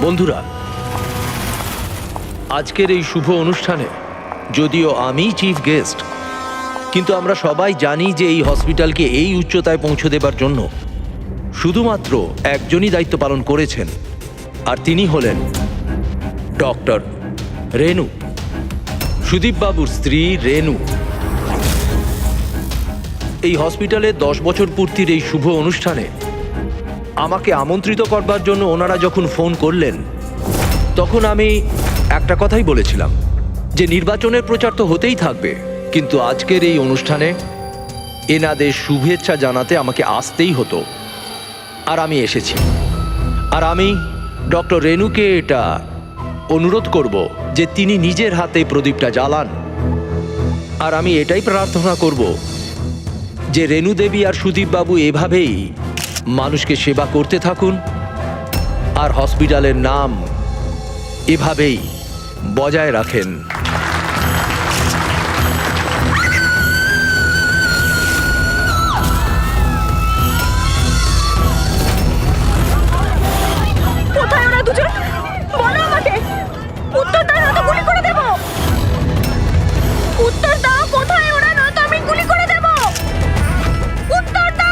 বন্ধুরা, আজকের এই শুভ অনুষ্ঠানে যদিও আমি চিফ গেস্ট, কিন্তু আমরা সবাই জানি যে এই হসপিটালকে এই উচ্চতায় পৌঁছে দেবার জন্য শুধুমাত্র একজনই দায়িত্ব পালন করেছেন, আর তিনি হলেন ডক্টর রেনু, সুদীপ বাবুর স্ত্রী রেনু। এই হসপিটালে 10 বছর পূর্তির এই শুভ অনুষ্ঠানে আমাকে আমন্ত্রিত করবার জন্য ওনারা যখন ফোন করলেন, তখন আমি একটা কথাই বলেছিলাম যে নির্বাচনের প্রচার তো হতেই থাকবে, কিন্তু আজকের এই অনুষ্ঠানে এনাদের শুভেচ্ছা জানাতে আমাকে আসতেই হতো। আর আমি এসেছি। আর আমি ডক্টর রেনুকে এটা অনুরোধ করব যে তিনি নিজের হাতে প্রদীপটা জ্বালান। আর আমি এটাই প্রার্থনা করব যে রেনু দেবী আর সুদীপ বাবু এভাবেই মানুষকে সেবা করতে থাকুন, আর হসপিটালের নাম এভাবেই বজায় রাখেন। কোথায় ওরা দুজন? বলো আমাকে। উত্তর দাও, নয়তো গুলি করে দেব। উত্তর দাও, কোথায় ওরা, নয়তো আমি গুলি করে দেব। উত্তর দাও।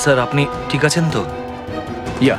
স্যার আপনি ঠিক আছেন তো? ইয়া,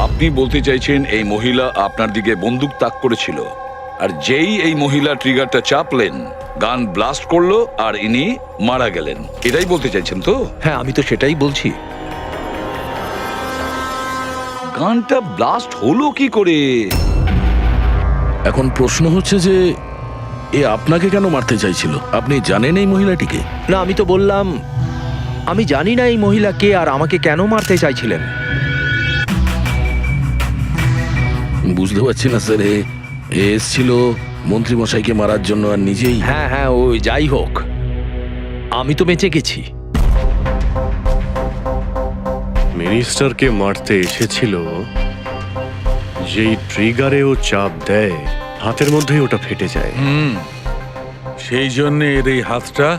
আপনি বলতে চাইছেন এই মহিলা আপনার দিকে বন্দুক তাক করেছিল, আর যেই এই মহিলা ট্রিগারটা চাপলেন, গান ব্লাস্ট করলো আর ইনি মারা গেলেন, এটাই বলতে চাইছেন তো? হ্যাঁ, আমি তো সেটাই বলছি। গানটা ব্লাস্ট হলো কি করে? এখন প্রশ্ন হচ্ছে যে এ আপনাকে কেন মারতে চাইছিল? আপনি জানেন এই মহিলাটিকে? না, আমি তো বললাম আমি জানি না এই মহিলা কে আর আমাকে কেন মারতে চাইছিলেন। বুঝতে পারছি না স্যার। এ এসছিল মন্ত্রীমশাইকে মারার জন্য আর নিজেই। হ্যাঁ হ্যাঁ, ওই যাই হোক, আমি তো বেঁচে গেছি। মিনিস্টারকে মারতে এসেছিল, যেই ট্রিগারে ও চাপ দেয় হাতের মধ্যেই ওটা ফেটে যায়। সেই জন্য এর এই হাতটা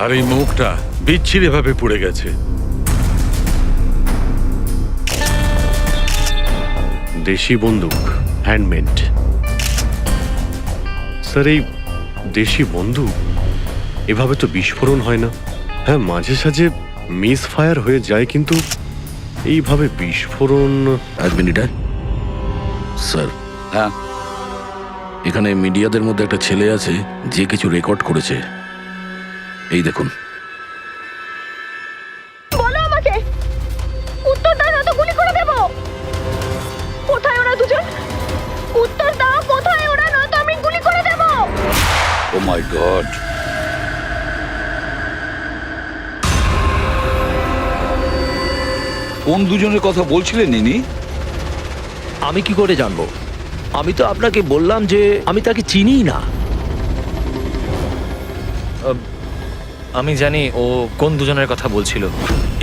আর এই মুখটা বিচ্ছিরি ভাবে পুড়ে গেছে। দেশি বন্দুক, হ্যান্ডমেড। স্যার, এই দেশি বন্দুক এভাবে তো বিস্ফোরণ হয় না। হ্যাঁ, মাঝে সাঝে মিস ফায়ার হয়ে যায়, কিন্তু এইভাবে বিস্ফোরণ। এক মিনিট। স্যার, হ্যাঁ, এখানে মিডিয়াদের মধ্যে একটা ছেলে আছে যে কিছু রেকর্ড করেছে। এই দেখুন। বলো আমাকে। উত্তর দাও, নয়তো গুলি করে দেব। কোথায় ওরা দুজন? উত্তর দাও, কোথায় ওরা, নয়তো আমি গুলি করে দেব। ও মাই গড। কোন দুজনের কথা বলছিলেন ইনি? আমি কি করে জানবো? আমি তো আপনাকে বললাম যে আমি তাকে চিনিই না। আমি জানি ও কোন দুজনের কথা বলছিল।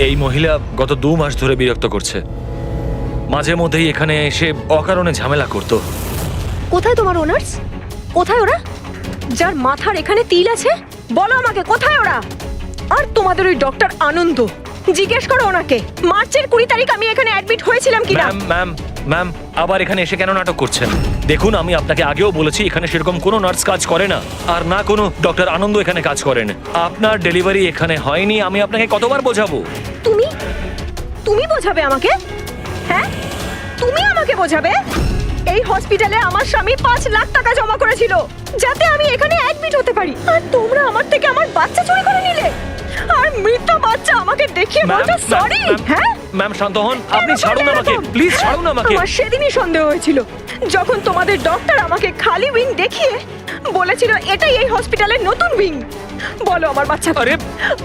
এই মহিলা গত 2 মাস ধরে বিরক্ত করছে। মাঝে মধ্যেই এখানে এসে অকারণে ঝামেলা করত। কোথায় তোমার ওনার্স? কোথায় ওরা, যার মাথার এখানে তিল আছে? বলো আমাকে, কোথায় ওরা? আর তোমাদের ওই ডক্টর আনন্দ, জিজ্ঞেস করো ওনাকে মার্চের 20 তারিখ আমি এখানে অ্যাডমিট হয়েছিলাম কিনা। ম্যাম ম্যাম আবার এখানে এসে কেন নাটক করছেন? দেখুন, আমি আপনাকে আগেও বলেছি এখানে সেরকম কোনো নার্স কাজ করে না, আর না কোনো ডক্টর আনন্দ এখানে কাজ করেন। আপনার ডেলিভারি এখানে হয়নি, আমি আপনাকে কতবার বোঝাবো? তুমি তুমি বোঝাবে আমাকে? হ্যাঁ, তুমি আমাকে বোঝাবে? এই হসপিটালে আমার স্বামী 5 লাখ টাকা জমা করেছিল যাতে আমি এখানে অ্যাডমিট হতে পারি, আর তোমরা আমার থেকে আমার বাচ্চা চুরি করে নিলে, আর মৃত বাচ্চা আমাকে দেখিয়ে বলছো সরি। হ্যাঁ ম্যাম শান্ত হন, আপনি কেন ছাড়ুন করলে আমাকে, এরকম? প্লিজ ছাড়ুন আমাকে। আমার সেদিনই সন্দেহ হয়েছিল যখন তোমাদের ডক্টর আমাকে খালি উইং দেখিয়ে বলেছিল এটাই এই হসপিটালের নতুন উইং। বলো আমার বাচ্চা আরে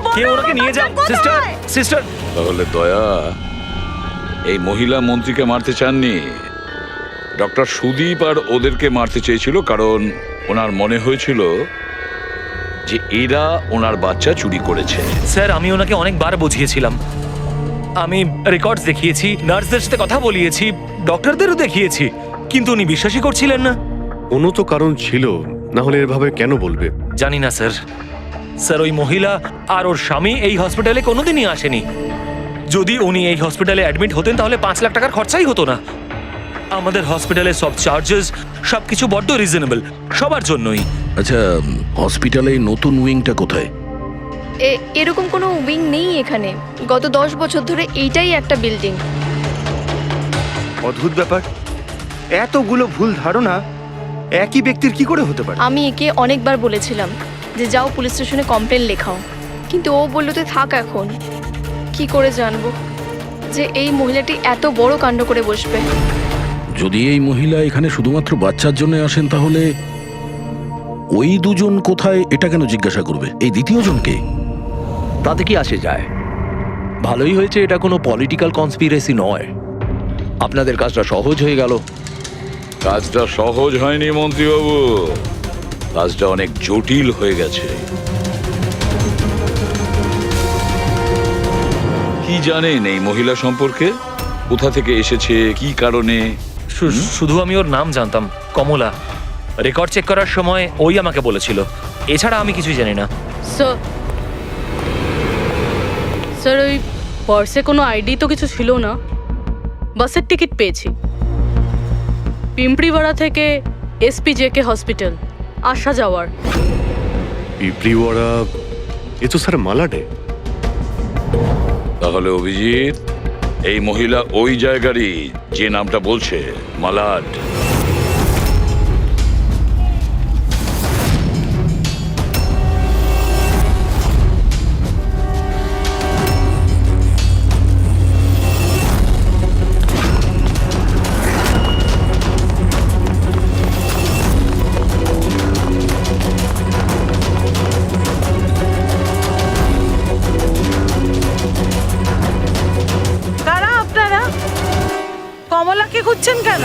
বলো কে ওনাকে আমার নিয়ে যান? বাচ্চা সিস্টার কোথায়? সিস্টার তাহলে দয়া এই মহিলা মন্ত্রীকে মারতে চাননি, ডক্টর সুদীপ আর ওদেরকে মারতে চেয়েছিল, কারণ ওনার মনে হয়েছিল যে এরা ওনার বাচ্চা চুরি করেছে। স্যার, আমি ওনাকে অনেকবার বুঝিয়েছিলাম, আমি রেকর্ডস দেখিয়েছি, নার্সদের সাথে কথা বলিয়েছি, ডক্টরদেরও দেখিয়েছি, কিন্তু উনি বিশ্বাসই করছিলেন না। কোনো তো কারণ ছিল, না হলে এভাবে কেন বলবে? জানি না স্যার। স্যার, ওই মহিলা আর ওর স্বামী এই হসপিটালে কোনোদিনই আসেনি। যদি উনি এই হসপিটালে অ্যাডমিট হতেন তাহলে 5 লাখ টাকার খরচাই হতো না। আমাদের হসপিটালের সব চার্জেস সবকিছু বড্ড রিজনেবল, সবার জন্যই। আচ্ছা, হসপিটালে এই নতুন উইংটা কোথায়? এরকম কোনো উইং নেই এখানে। গত 10 বছর ধরে এইটাই একটা বিল্ডিং। অদ্ভুত ব্যাপার, এতগুলো ভুল ধারণা একই ব্যক্তির কি করে হতে পারে? আমি একে অনেকবার বলেছিলাম যে যাও পুলিশ স্টেশনে কমপ্লেন লেখাও, কিন্তু ও বলল তুই থাক। এখন কি করে জানবো যে এই মহিলাটি এত বড় কাণ্ড করে বসবে? যদি এই মহিলা এখানে শুধুমাত্র বাচ্চার জন্য আসেন, তাহলে ওই দুজন কোথায় এটা কেন জিজ্ঞাসা করবে? এই দ্বিতীয় জনকে? তাতে কি আসে যায়? ভালোই হয়েছে এটা কোনো পলিটিক্যাল কনস্পিরেসি নয়, আপনাদের কাজটা সহজ হয়ে গেল। কাজটা সহজ হয়নি মন্ত্রীবাবু, কাজটা অনেক জটিল হয়ে গেছে। কি জানেন এই মহিলা সম্পর্কে? কোথা থেকে এসেছে, কি কারণে? শুধু আমি ওর নাম জানতাম, কমলা। রেকর্ড চেক করার সময় ওই আমাকে বলেছিল, এছাড়া আমি কিছুই জানি না। স্যার, ওই পার্সে কোনো আইডি তো কিছু ছিল না। বাসের টিকিট পেয়েছি, পিম্পড়িওয়াড়া থেকে SPJK হসপিটাল আসা যাওয়ার। পিঁপড়িওয়াড়া, এ তো স্যার মালাডে। তাহলে অভিজিৎ, এই মহিলা ওই জায়গারই যে নামটা বলছে, মালাড। কারা আপনারা? কমলাকে খুঁজছেন কেন?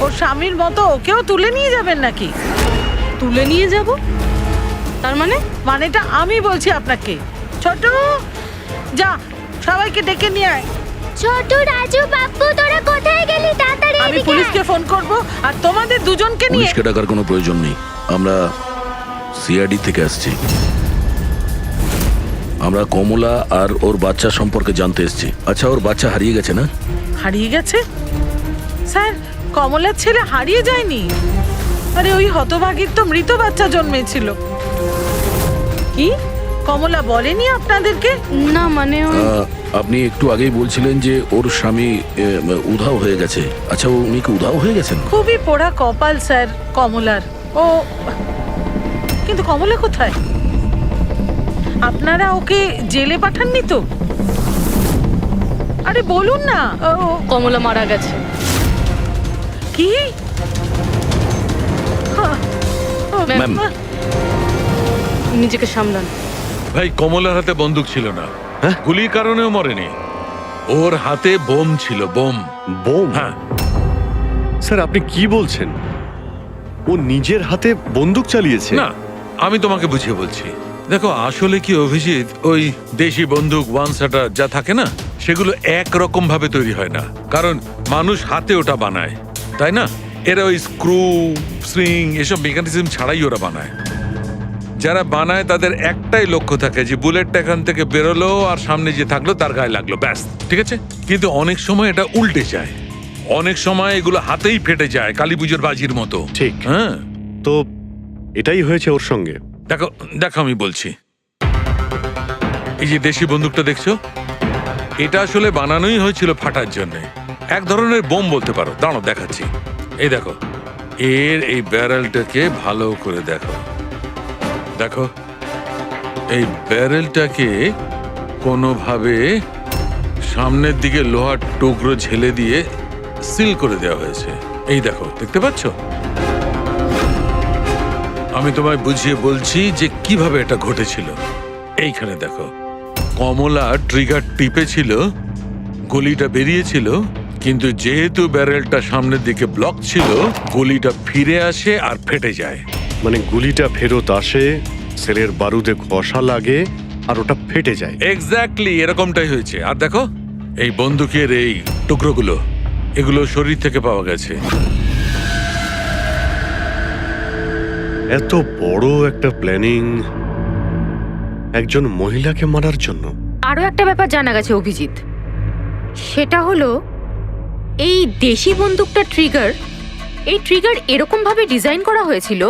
ওর স্বামীর মতো ওকেও তুলে নিয়ে যাবেন নাকি? তুলে নিয়ে যাব? তার মানে? মানেটা আমি বলছি আপনাকে। ছোট, যা সবাইকে ডেকে নিয়ে আয়। ছোট, রাজু, বাপ্পু, তোরা কোথায় গেলি? তাড়াতাড়ি আমি পুলিশকে ফোন করব, আর তোমাদের দুজনকে নিয়ে। পুলিশকে ডাকার কোনো প্রয়োজন নেই, আমরা CID থেকে আসছি। আমরা কমলা আর ওর বাচ্চা সম্পর্কে জানতে এসেছি। আচ্ছা, ওর বাচ্চা হারিয়ে গেছে না? হারিয়ে গেছে? স্যার, কমলার ছেলে হারিয়ে যায়নি। আরে ওই হতভাগীর তো মৃত বাচ্চা জন্মেছিল। কি কমলা বলেনি আপনাদেরকে? না মানে আপনি একটু আগেই বলছিলেন যে ওর স্বামী উধাও হয়ে গেছে। আচ্ছা, উনি কি উধাও হয়ে গেছেন? খুবই পোড়া কপাল স্যার কমলার। ও কিন্তু কমলা কোথায়? আপনারা ওকে জেলে পাঠাননি তো? আরে বলুন না। কমলা মারা গেছে। কি? ম্যাম, নিজেকে সামলান। ভাই, কমলার হাতে বন্দুক ছিল না, গুলির কারণেও মরেনি। ওর হাতে বোম ছিল, বোম। বোম? হ্যাঁ। স্যার, আপনি কি বলছেন? ও নিজের হাতে বন্দুক চালিয়েছে? না, আমি তোমাকে বুঝিয়ে বলছি। দেখো, আসলে কি অভিজিৎ, ওই দেশি বন্দুক ওয়ান শাটার যা থাকে না, সেগুলো একরকম ভাবে তৈরি হয় না, কারণ মানুষ হাতে ওটা বানায়, তাই না? এরা ওই স্ক্রু, স্প্রিং এসব মেকানিজম ছাড়াই ওরা বানায়। যারা বানায় তাদের একটাই লক্ষ্য থাকে যে বুলেটটা এখান থেকে বেরোলো আর সামনে যে থাকলো তার গায়ে লাগলো, ব্যাস, ঠিক আছে? কিন্তু অনেক সময় এটা উল্টে যায়, অনেক সময় এগুলো হাতেই ফেটে যায়, কালী পুজোর বাজির মতো। ঠিক। হ্যাঁ, তো এটাই হয়েছে ওর সঙ্গে। দেখো দেখো আমি বলছি, এই যে দেশি বন্দুকটা দেখছো, এটা আসলে বানানোই হয়েছিল ফাটার জন্য, এক ধরনের বোম বলতে পারো। দাঁড়াও দেখাচ্ছি, এই দেখো, এর এই ব্যারেলটাকে ভালো করে দেখো, দেখো এই ব্যারেলটাকে কোনোভাবে সামনের দিকে লোহার টুকরো ঝেলে দিয়ে সিল করে দেওয়া হয়েছে। এই দেখো, দেখতে পাচ্ছ? আমি তোমায় বুঝিয়ে বলছি যে কিভাবে এটা ঘটেছিল। এইখানে দেখো, কমলা ট্রিগার টিপেছিল, গুলিটা বেরিয়েছিল, কিন্তু যেহেতু ব্যারেলটা সামনের দিকে ব্লক ছিল, গুলিটা ফিরে আসে আর ফেটে যায়। মানে গুলিটা ফেরত আসে, সেলের বারুদে ঘষা লাগে আর ওটা ফেটে যায়। এক্স্যাক্টলি এরকমটাই হয়েছে। আর দেখো এই বন্দুকের এই টুকরোগুলো, এগুলো শরীর থেকে পাওয়া গেছে। এত বড় একটা প্ল্যানিং একজন মহিলাকে মারার জন্য। আরও একটা ব্যাপার জানা গেছে অভিজিৎ, সেটা হলো এই দেশি বন্দুকটা এই ট্রিগার এরকম ভাবে ডিজাইন করা হয়েছিল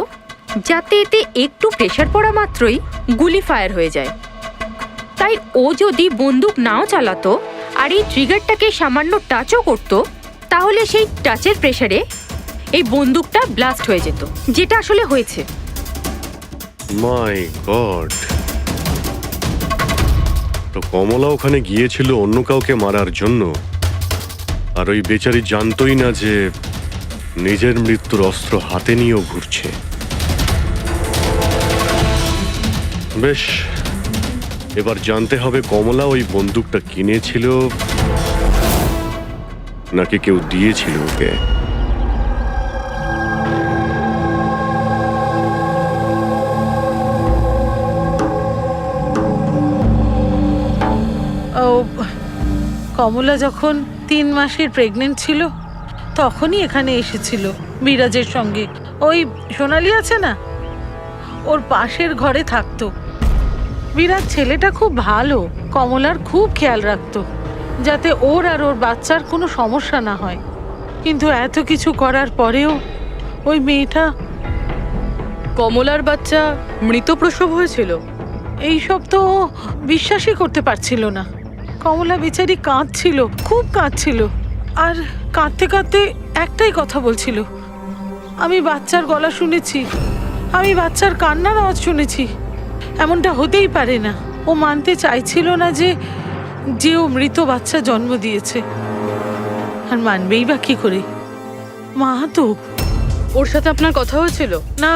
যাতে এতে একটু প্রেসার পড়া মাত্রই গুলি ফায়ার হয়ে যায়। তাই ও যদি বন্দুক নাও চালাতো আর এই ট্রিগারটাকে সামান্য টাচও করতো, তাহলে সেই টাচের প্রেসারে এই বন্দুকটা ব্লাস্ট হয়ে যেত, যেটা আসলে হয়েছে। মাই গড! তো কমলা ওখানে গিয়েছিল অন্য কাউকে মারার জন্য, আর ওই বেচারি জানতোই না যে নিজের মৃত্যুর অস্ত্র হাতে নিয়েও ঘুরছে। বেশ, এবার জানতে হবে কমলা ওই বন্দুকটা কিনেছিল নাকি কেউ দিয়েছিল ওকে। ও, কমলা যখন 3 মাসের প্রেগনেন্ট ছিল তখনই এখানে এসেছিল বিরাজের সঙ্গে। ওই সোনালি আছে না, ওর পাশের ঘরে থাকতো। বিরাজ ছেলেটা খুব ভালো, কমলার খুব খেয়াল রাখতো যাতে ওর আর ওর বাচ্চার কোনো সমস্যা না হয়। কিন্তু এত কিছু করার পরেও ওই মেয়েটা, কমলার বাচ্চা মৃত প্রসব হয়েছিল। এইসব তো ও বিশ্বাসই করতে পারছিল না। কমলা বেচারি কাঁদছিল, খুব কাঁদছিল, আর কাঁদতে কাঁদতে একটাই কথা বলছিল, আমি বাচ্চার গলা শুনেছি, আমি বাচ্চার কান্নার আওয়াজ শুনেছি, এমনটা হতেই পারে না। ও মানতে চাইছিল না যে ও মৃত বাচ্চা জন্ম দিয়েছে। আর মানবেই বা কি করে? মা তো। ওর সাথে আপনার কথা হয়েছিল? না,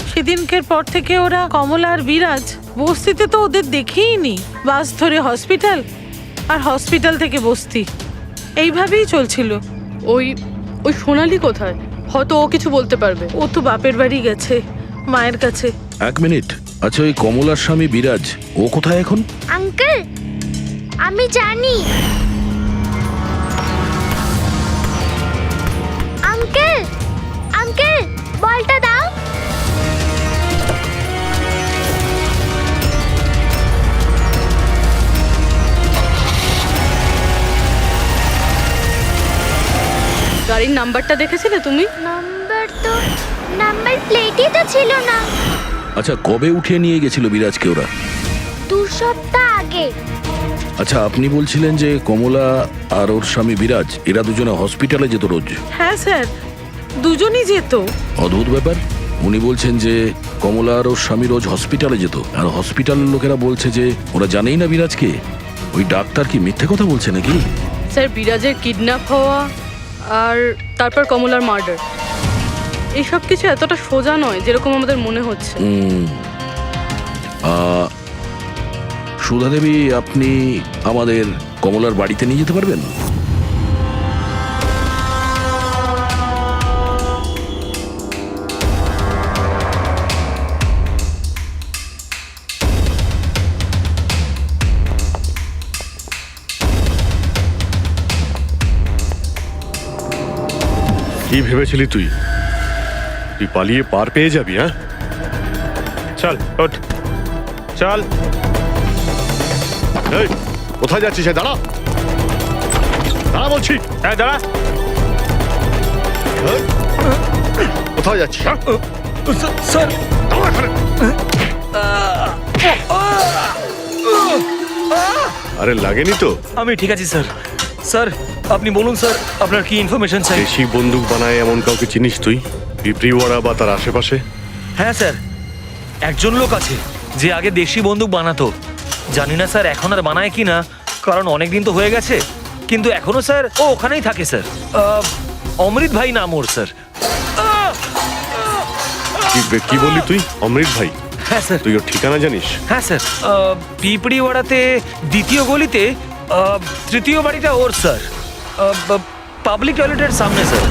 সেদিনকের পর থেকে ওরা, কমলা আর বিরাজ, বস্তিতে তো ওদের দেখেই নি। বাস ধরে হসপিটাল, আর হসপিটাল থেকে বস্তি, এইভাবেই চলছিল। ওই ওই সোনালি কোথায়? হয়তো ও কিছু বলতে পারবে। ও তো বাপের বাড়ি গেছে, মায়ের কাছে। এক মিনিট, আচ্ছা ওই কমলার স্বামী বিরাজ ও কোথায় এখন? আঙ্কেল, আমি জানি। আঙ্কেল, আঙ্কেল, বলটা দাও। গাড়ির নাম্বারটা দেখেছিলে তুমি? নাম্বার প্লেটই তো ছিল না। আচ্ছা কবে উঠিয়ে নিয়ে গেছিল বিরাজকে ওরা? 2 সপ্তাহ আগে। আচ্ছা আপনি বলছিলেন যে কমলা আর ওর স্বামী বিরাজ এরা দুজনে হসপিটালে যেত রোজ? হ্যাঁ স্যার, দুজনই যেত। অদ্ভুত ব্যাপার, উনি বলছেন যে কমলা আর ওর স্বামী রোজ হসপিটালে যেত, আর হসপিটালের লোকেরা বলছে যে ওরা জানেই না বিরাজকে। ওই ডাক্তার কি মিথ্যে কথা বলছে নাকি? স্যার, বিরাজের কিডন্যাপ হওয়া আর তারপর কমলার মার্ডার, এইসব কিছু এতটা সোজা নয় যেরকম আমাদের মনে হচ্ছে। সুধা দেবী, আপনি আমাদের কমলার বাড়িতে নিয়ে যেতে পারবেন? কি ভেবেছিলি তুই? তুই পালিয়ে পার পেয়ে যাবি? হ্যাঁ, চল ওঠ চল। এই কোথায় যাচ্ছিস? দাঁড়া দাঁড়া বলছি, দাঁড়া। এই, কোথায় যাচ্ছিস? স্যার দাঁড়া এখানে। আরে লাগেনি তো? আমি ঠিক আছি স্যার। স্যার আপনি বলুন স্যার, আপনার কি ইনফরমেশন চাই? দেশি বন্দুক বানায় এমন কাউকে চিনিস তুই? পিঁপড়িওয়াড়া বা তার আশেপাশে? হ্যাঁ স্যার, একজন লোক আছে যে আগে দেশি বন্দুক বানাতো। জানি না স্যার এখন আর বানায় কি না, কারণ অনেক দিন তো হয়ে গেছে। কিন্তু এখনো স্যার ও ওখানেই থাকে স্যার। অমৃত ভাই নাম ওর স্যার। কি বললি তুই? অমৃত ভাই? হ্যাঁ স্যার। তুই ওর ঠিকানা জানিস? হ্যাঁ স্যার, পিঁপড়িওয়াড়াতে দ্বিতীয় গলিতে তৃতীয় বাড়িটা ওর স্যার। পাবলিক টয়লেটের সামনে স্যার।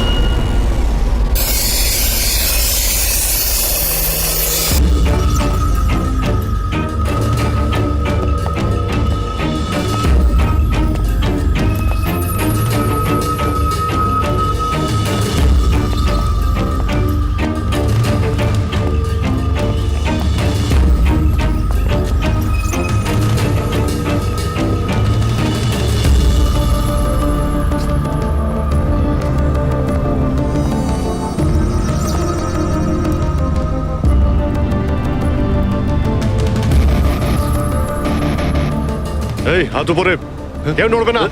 এই হাত উপরে, কেউ নড়বে না।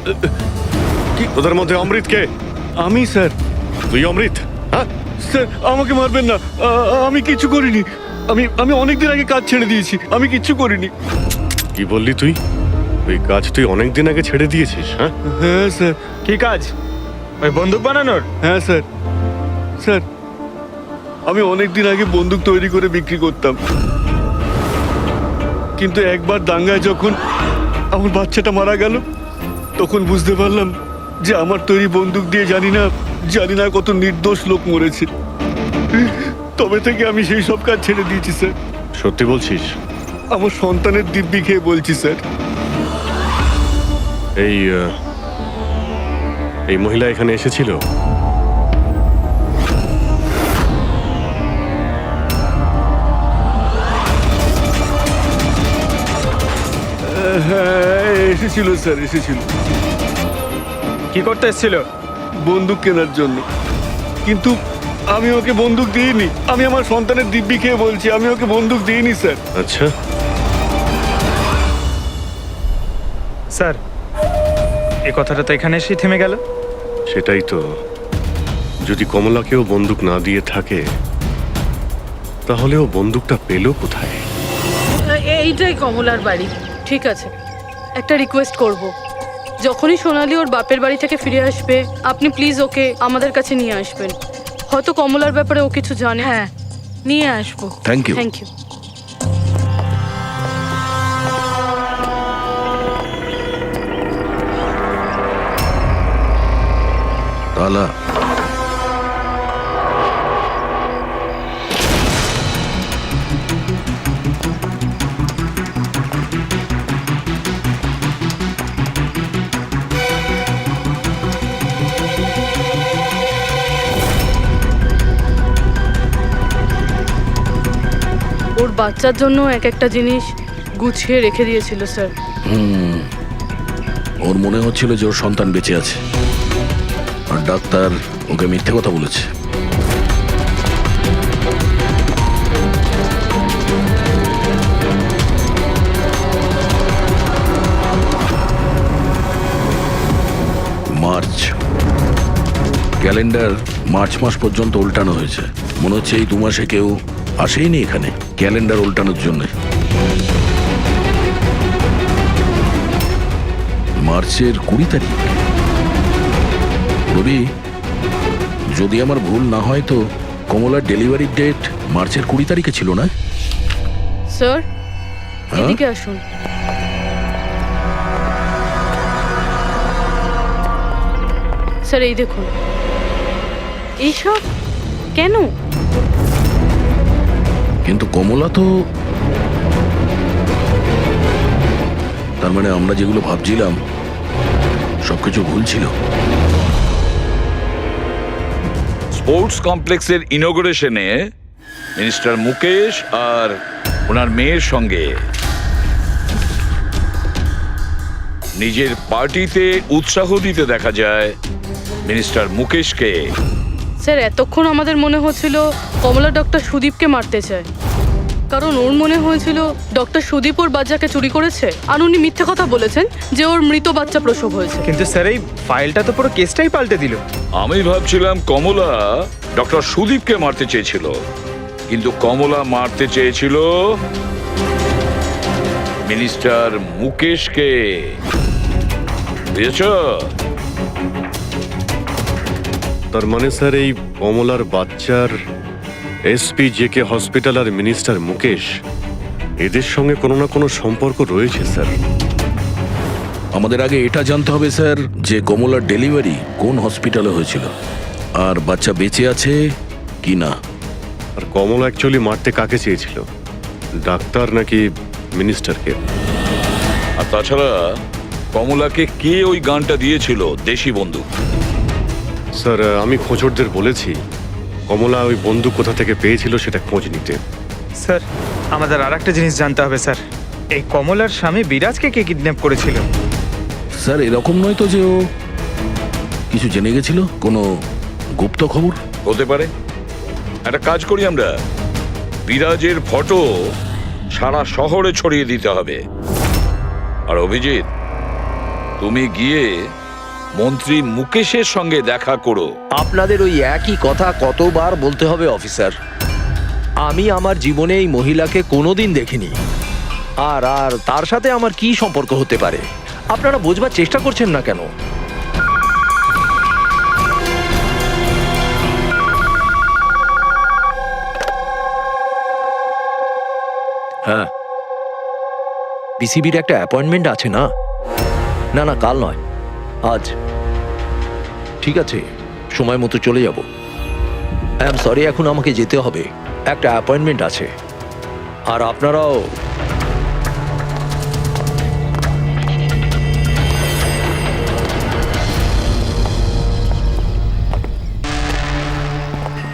তোদের মধ্যে অমৃত কে? আমি স্যার। তুই অমৃত? হ্যাঁ স্যার আমাকে মারবেন না, আমি কিছু করিনি। আমি অনেকদিন আগে কাজ ছেড়ে দিয়েছি, আমি কিচ্ছু করিনি। কি বললি তুই? ওই কাজ তুই অনেকদিন আগে ছেড়ে দিয়েছিস? হ্যাঁ হ্যাঁ স্যার। কি কাজ? ওই বন্দুক বানানোর? হ্যাঁ স্যার। স্যার আমি অনেকদিন আগে বন্দুক তৈরি করে বিক্রি করতাম, কিন্তু একবার দাঙ্গায় যখন আমার বাচ্চাটা মারা গেল, তখন বুঝতে পারলাম যে আমার তৈরি বন্দুক দিয়ে জানি না কত নির্দোষ লোক মরেছে। তবে থেকে আমি সেই সব কাজ ছেড়ে দিয়েছি স্যার। সত্যি বলছিস? আমার সন্তানের দিব্যি খেয়ে বলছি স্যার। এই মহিলা এখানে এসেছিল? হ্যাঁ এসেছিল স্যার, এসেছিল। কি করতে এসেছিল? বন্দুক কেনার জন্য। কিন্তু আমি ওকে বন্দুক দিইনি। আমি আমার সন্তানের দিব্যি খেয়ে বলছি, আমি ওকে বন্দুক দিইনি স্যার। আচ্ছা স্যার এই কথাটা তো এখানে এসেই থেমে গেল। সেটাই তো। যদি কমলাকেও বন্দুক না দিয়ে থাকে, তাহলে ও বন্দুকটা পেল কোথায়? এইটাই কমলার বাড়ি। ঠিক আছে, একটা রিকোয়েস্ট করব, যখনই সোনালি ওর বাপের বাড়ি থেকে ফিরে আসবে আপনি প্লিজ ওকে আমাদের কাছে নিয়ে আসবেন। হয়তো কমলার ব্যাপারে ও কিছু জানে। হ্যাঁ নিয়ে আসবো। Thank you. Thank you. তালা ওর বাচ্চার জন্য এক একটা জিনিস গুছিয়ে রেখে দিয়েছিল স্যার। ওর মনে হচ্ছিল যে ওর সন্তান বেঁচে আছে, আর ডাক্তার ওকে মিথ্যে কথা বলেছে। মার্চ ক্যালেন্ডার মার্চ মাস পর্যন্ত উল্টানো হয়েছে। মনে হচ্ছে এই 2 মাসে কেউ আসেইনি এখানে ক্যালেন্ডার উল্টানোর জন্য। মার্চের 20 তারিখ। রবি, যদি আমার ভুল না হয় তো কমলার ডেলিভারির ডেট মার্চের 20 তারিখে ছিল না? স্যার হ্যাঁ? এদিকে আসুন। স্যার এই দেখুন, এইসব কেন? কিন্তু কমলা তো, তার মানে আমরা যেগুলো ভাবছিলাম সবকিছু ভুল ছিল। স্পোর্টস কমপ্লেক্সের ইনোগ্রেশনে মিনিস্টার মুকেশ আর ওনার মেয়ের সঙ্গে নিজের পার্টিতে উৎসাহ দিতে দেখা যায় মিনিস্টার মুকেশকে। স্যার এতক্ষণ আমাদের মনে হচ্ছিল কমলা ডক্টর সুদীপকে মারতে চায়, কারণ ওর মনে হয়েছিল ডক্টর সুদীপ ওর বাচ্চাকে চুরি করেছে, আর উনি মিথ্যে কথা বলেছেন যে ওর মৃত বাচ্চা প্রসব হয়েছে। কিন্তু স্যার এই ফাইলটা তো পুরো কেসটাই পাল্টে দিল। আমি ভাবছিলাম কমলা ডক্টর সুদীপকে মারতে চেয়েছিল, কিন্তু কমলা মারতে চেয়েছিল মিনিস্টার মুকেশকে। বুঝেছ? তার মানে স্যার এই কমলার বাচ্চার এসপি জেকে হসপিটাল আর মিনিস্টার মুকেশ এদের সঙ্গে কোনো না কোনো সম্পর্ক রয়েছে স্যার। আমাদের আগে এটা জানতে হবে স্যার যে কমলার ডেলিভারি কোন হসপিটালে হয়েছিল আর বাচ্চা বেঁচে আছে কি না। আর কমলা অ্যাকচুয়ালি মারতে কাকে চেয়েছিল, ডাক্তার নাকি মিনিস্টারকে? আর তাছাড়া কমলাকে কে ওই গানটা দিয়েছিল, দেশি বন্দুক? স্যার আমি খোঁজরদের বলেছি কমলা ওই বন্দুক কোথা থেকে পেয়েছিল সেটা খোঁজ নিতে। স্যার আমাদের আর একটা জিনিস জানতে হবে স্যার, এই কমলার স্বামী বিরাজকে কে কিডন্যাপ করেছিল? স্যার এরকম নয় তো যে ও কিছু জেনে গেছিল, কোনো গুপ্ত খবর? হতে পারে। একটা কাজ করি আমরা, বিরাজের ফটো সারা শহরে ছড়িয়ে দিতে হবে। আর অভিজিৎ, তুমি গিয়ে মন্ত্রী মুকেশের সঙ্গে দেখা করো। আপনাদের ওই একই কথা কতবার বলতে হবে অফিসার? আমি আমার জীবনে এই মহিলাকে কোনোদিন দেখিনি, আর আর তার সাথে আমার কি সম্পর্ক হতে পারে? আপনারা বোঝবার চেষ্টা করছেন না কেন? হ্যাঁ, বিসিবির একটা অ্যাপয়েন্টমেন্ট আছে না? না না, কাল নয়, আজ। ঠিক আছে, সময় মতো চলে যাব। আই এম সরি, এখন আমাকে যেতে হবে, একটা অ্যাপয়েন্টমেন্ট আছে। আর আপনারাও।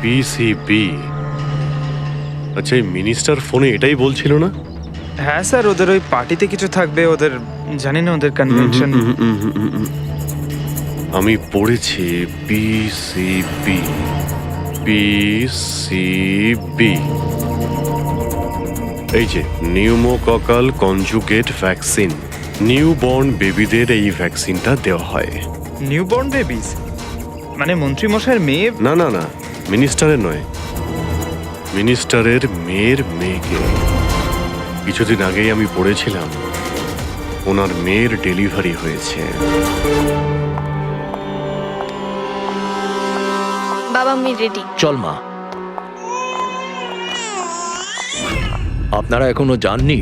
পিসিবি, আচ্ছা এই মিনিস্টার ফোনে এটাই বলছিল না? হ্যাঁ স্যার, ওদের ওই পার্টিতে কিছু থাকবে, ওদের জানি না ওদের কনভেনশন। আমি পড়েছি পিসিবি, পিসিবি, এই যে নিউমোককাল কনজুগেট ভ্যাকসিন, নিউবর্ন বেবিদের এই ভ্যাকসিনটা দেওয়া হয়। নিউবর্ন বেবিজ মানে মন্ত্রী মশাইয়ের মেয়ে? না না না, মিনিস্টারের নয়, মিনিস্টারের মেয়ের মেয়েকে। কিছুদিন আগেই আমি পড়েছিলাম ওনার মেয়ের ডেলিভারি হয়েছে। বাবা আমি রেডি। চল মা। আপনারা এখনো যাননি?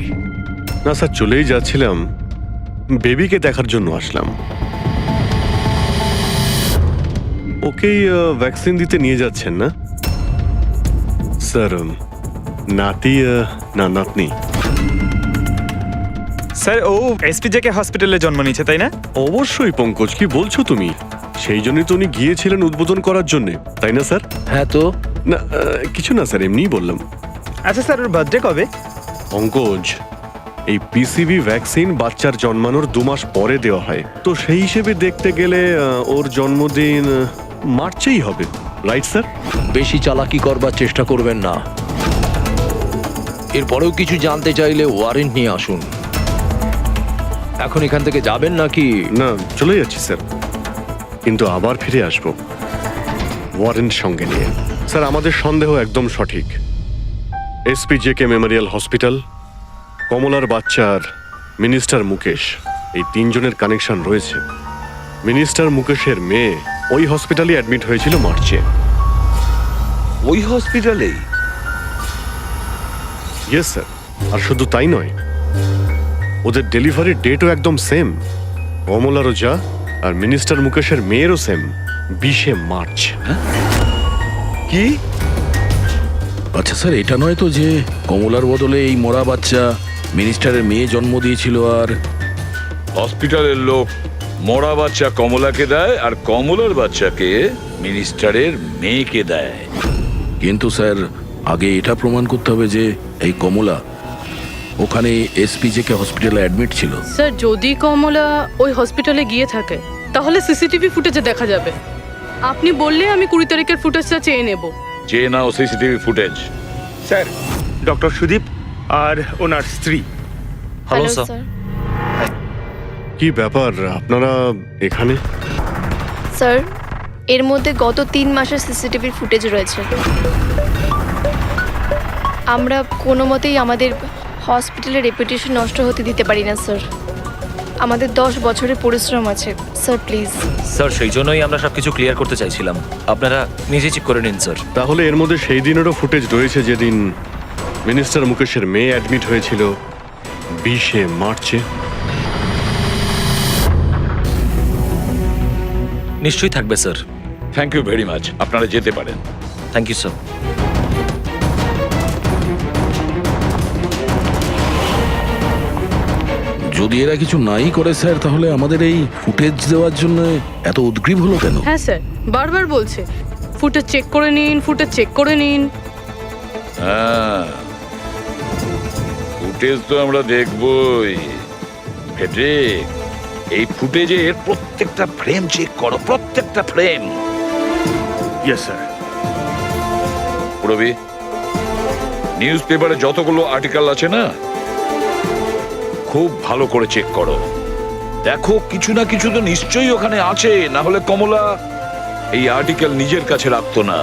না স্যার, চলেই যাচ্ছিলাম, বেবিকে দেখার জন্য আসলাম। ওকেই ভ্যাকসিন দিতে নিয়ে যাচ্ছেন না স্যার? নাতি না নাতনি? স্যার ও এসপিজেকে হসপিটালে জন্ম নিয়েছে, তাই না? অবশ্যই পঙ্কজ, কি বলছো তুমি? সেই জন্যই তো উনি গিয়েছিলেন উদ্বোধন করার জন্য, তাই না স্যার? হ্যাঁ তো। না কিছু না স্যার, এমনিই বললাম। আচ্ছা স্যার, ওর বার্থডে কবে? পঙ্কজ, এই পিসিবি ভ্যাকসিন বাচ্চার জন্মানোর 2 মাস পরে দেওয়া হয়, তো সেই হিসেবে দেখতে গেলে ওর জন্মদিন মার্চেই হবে, রাইট স্যার? বেশি চালাকি করবার চেষ্টা করবেন না। এরপরেও কিছু জানতে চাইলে ওয়ারেন্ট নিয়ে আসুন। এখন এখান থেকে যাবেন নাকি? না, চলে যাচ্ছি স্যার, কিন্তু আবার ফিরে আসবো ওয়ারেন্ট সঙ্গে নিয়ে। স্যার আমাদের সন্দেহ একদম সঠিক। এসপি জেকে মেমোরিয়াল হসপিটাল, কমলার বাচ্চার মিনিস্টার মুকেশ, এই 3 জনের কানেকশন রয়েছে। মিনিস্টার মুকেশের মেয়ে ওই হসপিটালে অ্যাডমিট হয়েছিল মার্চে। ওই হসপিটালেই? ইয়েস স্যার, আর শুধু তাই নয়, ওদের ডেলিভারির ডেটও একদম সেম। কমলারও যা আর মিনিস্টার মুকেশের মেয়েরও সেম, 20শে মার্চ। কি? আচ্ছা স্যার, এটা নয় তো যে কমলার বদলে এই মরা বাচ্চা মিনিস্টারের মেয়ে জন্ম দিয়েছিল, আর হসপিটালের লোক মরা বাচ্চা কমলাকে দেয় আর কমলার বাচ্চাকে মিনিস্টারের মেয়েকে দেয়? কিন্তু স্যার আগে এটা প্রমাণ করতে হবে যে এই কমলা ওখানে এসপিজেকে হসপিটালে অ্যাডমিট ছিল। স্যার যদি কমলা ওই হসপিটালে গিয়ে থাকে তাহলে সিসিটিভি ফুটেজে দেখা যাবে। আপনি বললে আমি 20 তারিখের ফুটেজটা চেয়ে নেব। চেয়ে নাও CCTV footage. Sir doctor Sudip আর ওনার স্ত্রী। Hello hello sir. স্যার। কি ব্যাপার আপনারা এখানে? স্যার এর মধ্যে গত 3 মাসের সিসিটিভির ফুটেজ রয়েছে। আমরা কোনো মতেই আমাদের হসপিটালের রেপুটেশন নষ্ট হতে দিতে পারি না স্যার। আমাদের 10 বছরের পরিশ্রম আছে স্যার, প্লিজ। স্যার সেই জন্যই আমরা সবকিছু ক্লিয়ার করতে চাইছিলাম, আপনারা নিজে চেক করে নিন স্যার। তাহলে এর মধ্যে সেই দিনেরও ফুটেজ রয়েছে যেদিন মিনিস্টার মুকেশের মেয়ে অ্যাডমিট হয়েছিল 20শে মার্চে। নিশ্চয়ই থাকবে sir. Thank you very much, আপনারা যেতে পারেন। Thank you sir. যদি এরা কিছু নাই করে স্যার, তাহলে আমাদের এই ফুটেজ দেওয়ার জন্য এত উদ্গ্রীব হলো কেন? হ্যাঁ স্যার, বারবার বলছে ফুটেজ চেক করে নিন, ফুটেজ চেক করে নিন। হ্যাঁ, ফুটেজ তো আমরা দেখবই। ফেডরিক, এই ফুটেজের প্রত্যেকটা ফ্রেম চেক করো, প্রত্যেকটা frame. Yes sir. Rabi, news পেপারে যতগুলো আর্টিকেল আছে না, খুব ভালো করে চেক করো। দেখো কিছু না কিছু তো নিশ্চয়ই ওখানে আছে, না হলে কমলা এই আর্টিকেল নিজের কাছে রাখতো না।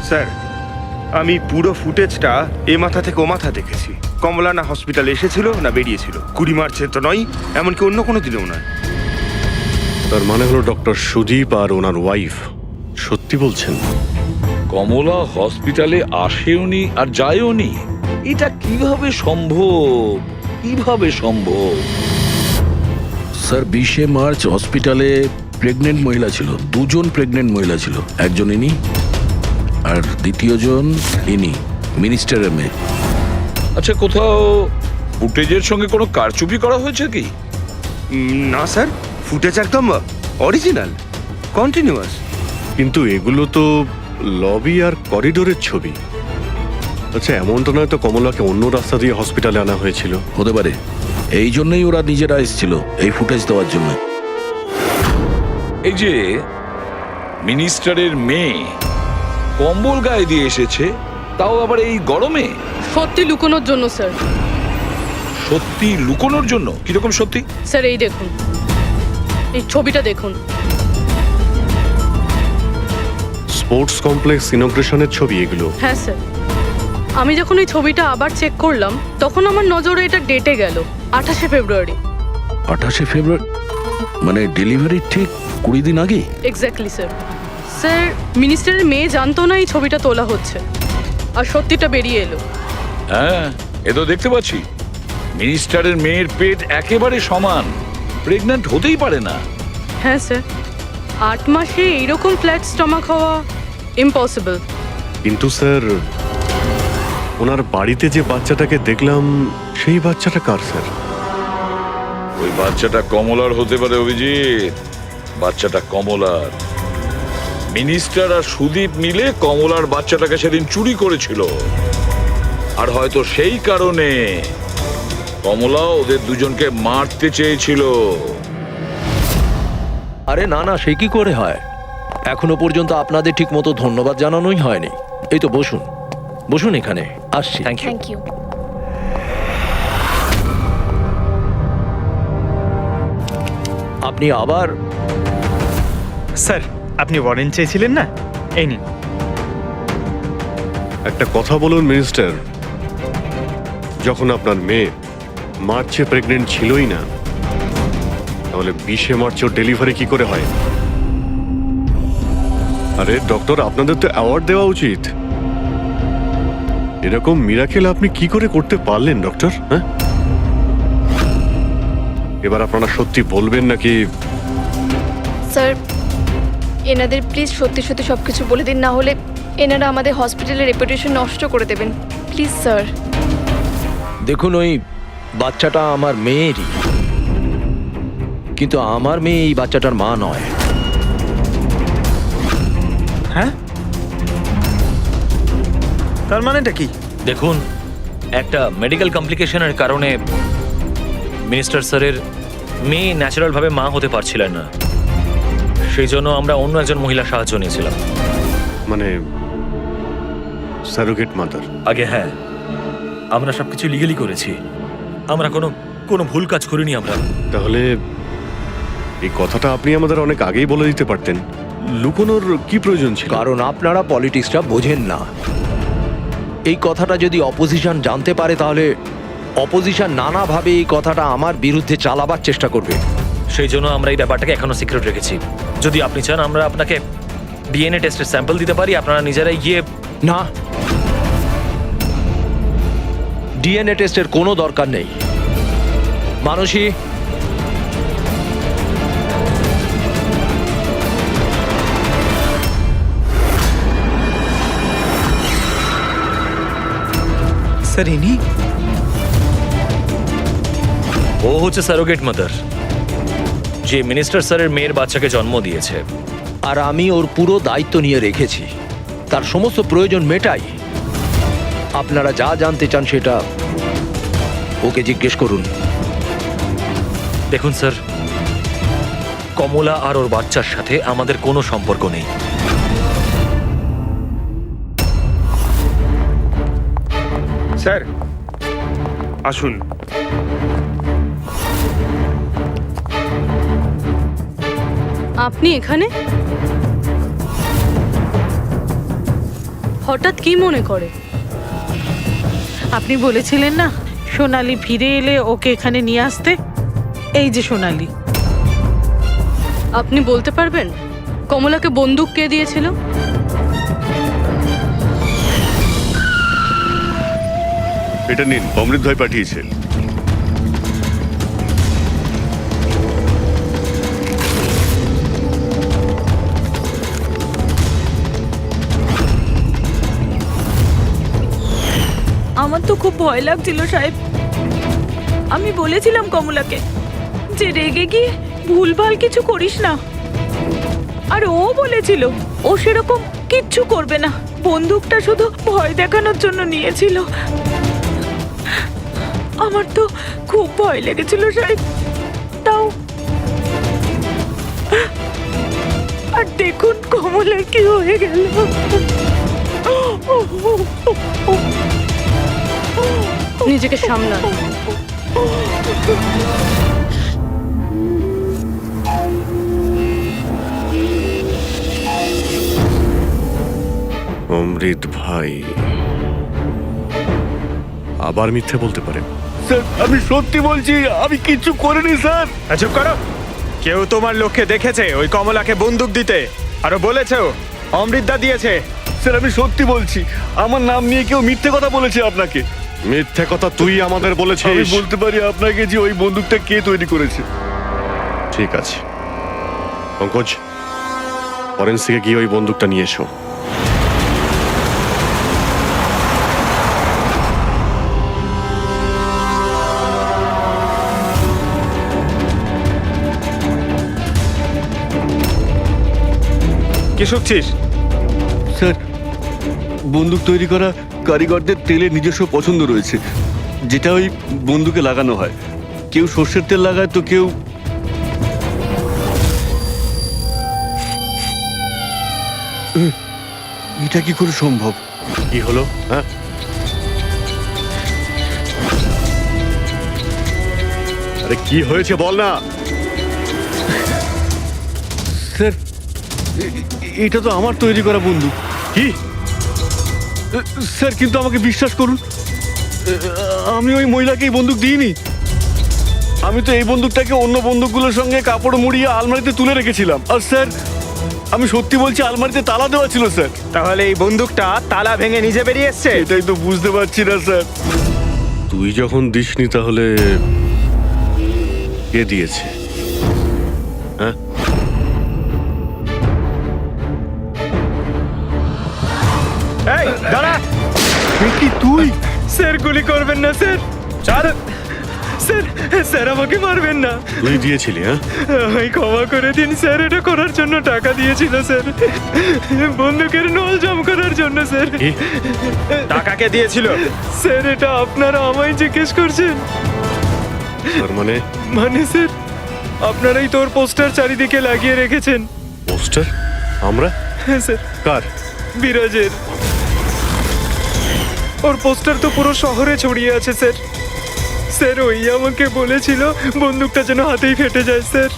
স্যার আমি পুরো ফুটেজটা এ মাথা থেকে ও মাথা দেখেছি। কমলা না হসপিটালে এসেছিল না বেরিয়েছিল। 20 মার্চে তো নয়, এমনকি অন্য কোনো দিনেও নয়। তার মানে হলো ডক্টর সুদীপ আর ওনার ওয়াইফ সত্যি বলছেন? কমলা হসপিটালে আসেওনি আর যায়ওনি, এটা কিভাবে সম্ভব? কিভাবে সম্ভব? স্যার 20শে মার্চ হসপিটালে প্রেগনেন্ট মহিলা ছিল, 2 জন প্রেগনেন্ট মহিলা ছিল। একজন ইনি আর দ্বিতীয়জন ইনি, মিনিস্টারের মেয়ে। আচ্ছা, কোথাও ফুটেজের সঙ্গে কোনো কারচুপি করা হয়েছে কি? না স্যার, ফুটেজ একদম অরিজিনাল, কন্টিনিউয়াস। কিন্তু এগুলো তো লবি আর করিডোরের ছবি। আচ্ছা, এমনটা নয় তো কমলাকে অন্য রাস্তা দিয়ে হসপিটালে আনা হয়েছিল? হতে পারে, এই জন্যই ওরা নিজেরা এসেছিল এই ফুটেজ দেওয়ার জন্য। এই যে মিনিস্টারের মেয়ে কম্বল গায়ে দিয়ে এসেছে, তাও আবার এই গরমে। সত্যি লুকোনোর জন্য স্যার। সত্যি লুকোনোর জন্য? কিরকম সত্যি? স্যার এই দেখুন, এই ছবিটা দেখুন। স্পোর্টস কমপ্লেক্স ইনগ্রেশনের ছবি এগুলো? হ্যাঁ স্যার, আমি যখন এই ছবিটা আবার চেক করলাম তখন আমার নজরে এটা ডেটে গেল 28শে ফেব্রুয়ারি। 28শে ফেব্রুয়ারি মানে ডেলিভারির ঠিক 20 দিন আগে? Exactly sir. স্যার মিনিস্টারের মেয়ে জানতো না এই ছবিটা তোলা হচ্ছে, আর সত্যিটা বেরিয়ে এলো। হ্যাঁ, এ তো দেখতে পাচ্ছি মিনিস্টারের মেয়ের পেট একেবারে সমান, প্রেগন্যান্ট হতেই পারে না। হ্যাঁ স্যার, 8 মাসে এইরকম ফ্ল্যাট স্টমাক হওয়া ইম্পসিবল। কিন্তু স্যার, ওনার বাড়িতে যে বাচ্চাটাকে দেখলাম সেই বাচ্চাটা কার স্যার? ওই বাচ্চাটা কমলার হতে পারে অভিজিৎ, বাচ্চাটা কমলার। মিনিস্টার আর সুদীপ মিলে কমলার বাচ্চাটাকে সেদিন চুরি করেছিল, আর হয়তো সেই কারণে কমলা ওদের দুজনকে মারতে চেয়েছিল। আরে না না, সে কি করে হয়? এখনো পর্যন্ত আপনাদের ঠিক মতো ধন্যবাদ জানানোই হয়নি। এই তো বসুন, বসুন এখানে, আসছি। Thank you. Thank you. আপনি আবার? স্যার আপনি ওয়ারেন্ট চেয়েছিলেন না, এই নিন। একটা কথা বলুন মিনিস্টার, যখন আপনার মেয়ে মার্চে প্রেগনেন্ট ছিলই না, তাহলে 20 মার্চ ওর ডেলিভারি কি করে হয়? আরে ডক্টর, আপনাদের তো অ্যাওয়ার্ড দেওয়া উচিত। এরকম মিরাকেল আপনি কি করে করতে পারলেন ডক্টর? হ্যাঁ, এবার আপনারা সত্যি বলবেন নাকি? স্যার এনাদের প্লিজ সত্যি সত্যি সব কিছু বলে দিন, না হলে এনারা আমাদের হসপিটালের রেপুটেশন নষ্ট করে দেবেন। Please sir. দেখুন, ওই বাচ্চাটা আমার মেয়েরই, কিন্তু আমার মেয়ে এই বাচ্চাটার মা নয়। হ্যাঁ, তার মানেটা কি? দেখুন, একটা মেডিকেল কমপ্লিকেশনের কারণে মিনিস্টার স্যারের মেয়ে ন্যাচারালভাবে মা হতে পারছিলেন না, সেই জন্য আমরা অন্য একজন মহিলা সাহায্য নিয়েছিলাম। মানে সারোগেট মাদার? আগে হ্যাঁ, আমরা সবকিছু লিগালি করেছি, আমরা কোনো ভুল কাজ করিনি আমরা। তাহলে এই কথাটা আপনি আমাদের অনেক আগেই বলে দিতে পারতেন। লুকোনোর কি প্রয়োজন ছিল? কারণ আপনারা পলিটিক্সটা বোঝেন না। এই কথাটা যদি অপোজিশন জানতে পারে তাহলে অপোজিশন নানাভাবে এই কথাটা আমার বিরুদ্ধে চালাবার চেষ্টা করবে। সেই জন্য আমরা এই ব্যাপারটাকে এখনো সিক্রেট রেখেছি। যদি আপনি চান আমরা আপনাকে ডিএনএ টেস্টের স্যাম্পল দিতে পারি, আপনারা নিজেরাই গিয়ে। না, ডিএনএ টেস্টের কোনো দরকার নেই। মানসী, স্যার ইনি? ও হচ্ছে সারোগেট মাদার, যে মিনিস্টার স্যারের মেয়ের বাচ্চাকে জন্ম দিয়েছে। আর আমি ওর পুরো দায়িত্ব নিয়ে রেখেছি, তার সমস্ত প্রয়োজন মেটাই। আপনারা যা জানতে চান সেটা ওকে জিজ্ঞেস করুন। দেখুন স্যার, কমলা আর ওর বাচ্চার সাথে আমাদের কোনো সম্পর্ক নেই। স্যার আসুন। আপনি এখানে হঠাৎ কি মনে করে? আপনি বলেছিলেন না সোনালি ফিরে এলে ওকে এখানে নিয়ে আসতে। এই যে সোনালি। আপনি বলতে পারবেন কমলাকে বন্দুক কে দিয়েছিল? এটা নিন, অমৃত ভাই পাঠিয়েছে। আমার তো খুব ভয় লাগছিল সাহেব। আমি বলেছিলাম কমলাকে যে রেগে গিয়ে ভুলভাল কিছু করিস না, আর ও বলেছিল ও সেরকম কিচ্ছু করবে না, বন্দুকটা শুধু ভয় দেখানোর জন্য নিয়েছিল। আমার তো খুব ভয় লেগেছিল সাহেব। তাও আর দেখুন কমলার কি হয়ে গেল। নিজেকে সামলান। অমৃত ভাই আবার মিথ্যে বলতে পারে? স্যার আমি সত্যি বলছি, আমি কিচ্ছু করিনি স্যার। চুপ করো। কেউ তোমার লোককে দেখেছে ওই কমলাকে বন্দুক দিতে? আরো বলেছেও অমৃতদা দিয়েছে। স্যার আমি সত্যি বলছি, আমার নাম নিয়ে কেউ মিথ্যে কথা বলেছে আপনাকে। মিথ্যে কথা তুই আমাদের আমি বলেছিস। বলতে পারি আপনাকে যে ওই বন্দুকটা কে তৈরি করেছে। ঠিক আছে পঙ্কজ, ফরেন্সিকে গিয়ে ওই বন্দুকটা নিয়ে এসো। কি শুনছিস? স্যার বন্দুক তৈরি করা কারিগরদের তেলের নিজস্ব পছন্দ রয়েছে, যেটা ওই বন্দুকে লাগানো হয়। কেউ সর্ষের তেল লাগায় তো কেউ। এটা কি করে সম্ভব? কি হলো? হ্যাঁ, আরে কি হয়েছে বল না। স্যার এটা তো আমার তৈরি করা বন্দুক। কি? স্যার কিন্তু আমাকে বিশ্বাস করুন, আমি ওই মহিলাকে এই বন্দুক দিইনি। আমি তো এই বন্দুকটাকে অন্য বন্দুকগুলোর সঙ্গে কাপড় মুড়িয়ে আলমারিতে তুলে রেখেছিলাম। আর স্যার, আমি সত্যি বলছি, আলমারিতে তালা দেওয়া ছিল স্যার। তাহলে এই বন্দুকটা তালা ভেঙে নিজে বেরিয়ে এসছে? এটাই তো বুঝতে পারছি না স্যার। তুই যখন দিসনি তাহলে কে দিয়েছে? হ্যাঁ, এই দাঁড়া! কি তুই? স্যার গুলি করবেন না স্যার। চল স্যার, স্যার আমাকে মারবেন না। তুই দিয়েছিলি? হ্যাঁ, আমায় ক্ষমা করে দিন স্যার, এটা করার জন্য টাকা দিয়েছিল স্যার, বন্দুকের নল জাম করার জন্য স্যার। কি? টাকা কে দিয়েছিল? স্যার এটা আপনারা আমায় জিজ্ঞেস করছেন? তার মানে মানে স্যার, আপনারাই তোর পোস্টার চারিদিকে লাগিয়ে রেখেছেন। পোস্টার? আমরা? হ্যাঁ স্যার, কার? বিরাজের। ওর পোস্টার তো পুরো শহরে ছড়িয়ে আছে স্যার। স্যার ওই আমাকে বলেছিল বন্দুকটা যেন হাতেই ফেটে যায় স্যার।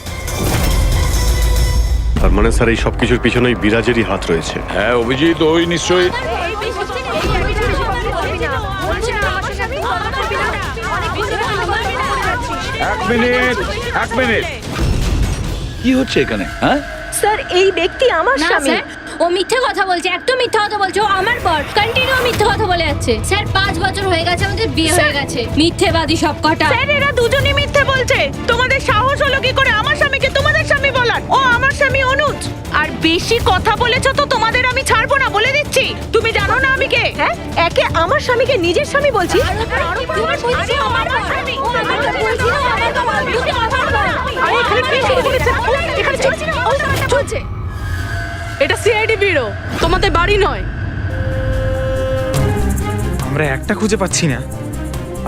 তার মানে স্যার এই সব কিছুর পিছনেই বিরাজেরই হাত রয়েছে। হ্যাঁ অভিজিৎ, ওই নিশ্চয়ই। এক মিনিট, কি হচ্ছে এখানে? হ্যাঁ, স্যার এই ব্যক্তি আমার না স্বামী। স্যার, ও মিথ্যে কথা বলছে, একদম মিথ্যে কথা বলছে। ও আমার পর কন্টিনিউ মিথ্যে কথা বলে যাচ্ছে। স্যার 5 বছর হয়ে গেছে আমাদের বিয়ে হয়ে গেছে। মিথ্যেবাদী সব কটা। স্যার এরা দুজনই মিথ্যে বলছে। তোমাদের সাহস হলো কি করে আমার স্বামীকে তোমাদের স্বামী বলার? ও আমার স্বামী অনুজ। আর বেশি কথা বলেছো তো তোমাদের আমি ছাড়বো না, বলে দিচ্ছি। তুমি জানো না আমি কে? হ্যাঁ, একে আমার স্বামীকে নিজের স্বামী বলছি। তোমার বলছি ও আমার স্বামী। ও আমাকে বলছিল আমার বাবা। তুমি কথা বলো না। আরে এখানে কি শুরু করেছে? এখানে চলছে। এটা সিআইডি ব্যুরো, তোমাদের বাড়ি নয়। আমরা একটা খুঁজে পাচ্ছি না,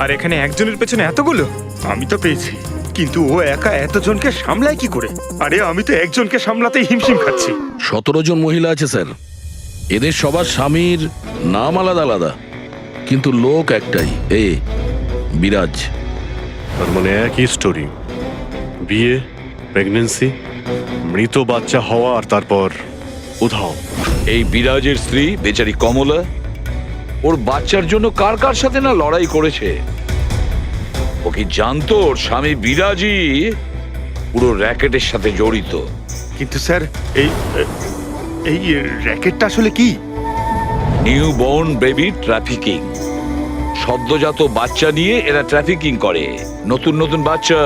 আর এখানে একজনের পেছনে এতগুলো। আমি তো পেয়েছি, কিন্তু ও একা এতজনকে সামলায় কি করে? আরে আমি তো একজনকে সামলাতেই হিমশিম খাচ্ছি। 17 জন মহিলা আছে স্যার। এদের সবার স্বামীর নাম আলাদা আলাদা, কিন্তু লোক একটাই, বিরাজ। তার মানে একই স্টোরি, বিয়ে, প্রেগনেন্সি, মৃত বাচ্চা হওয়া, আর তারপর উধাও। এই বিরাজের স্ত্রী বেচারি কমলা ওর বাচ্চার জন্য কার কার সাথে না লড়াই করেছে। ও কি জানতো ওর স্বামী বিরাজই পুরো র্যাকেটের সাথে জড়িত? কিন্তু স্যার এই এই র্যাকেটটা আসলে কি? New born baby trafficking. সদ্যজাত বাচ্চা নিয়ে এরা ট্রাফিকিং করে। নতুন নতুন বাচ্চা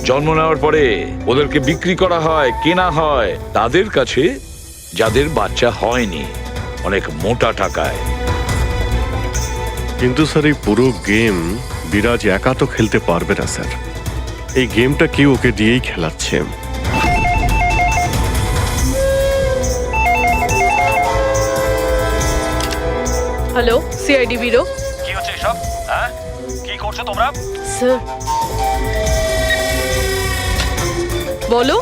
জন্ম নেওয়ার পরে ওদেরকে বিক্রি করা হয়, কেনা হয় তাদের কাছে যাদের বাচ্চা হয়নি, অনেক মোটা টাকায়। কিন্তু স্যার এই পুরো গেম বিরাজ একা তো খেলতে পারবে না স্যার। এই গেমটা কেউ ওকে দিয়েই খেলাচ্ছে। Hello, CID bureau. কি হচ্ছে এসব? হ্যাঁ, কি করছো তোমরা? স্যার বলো।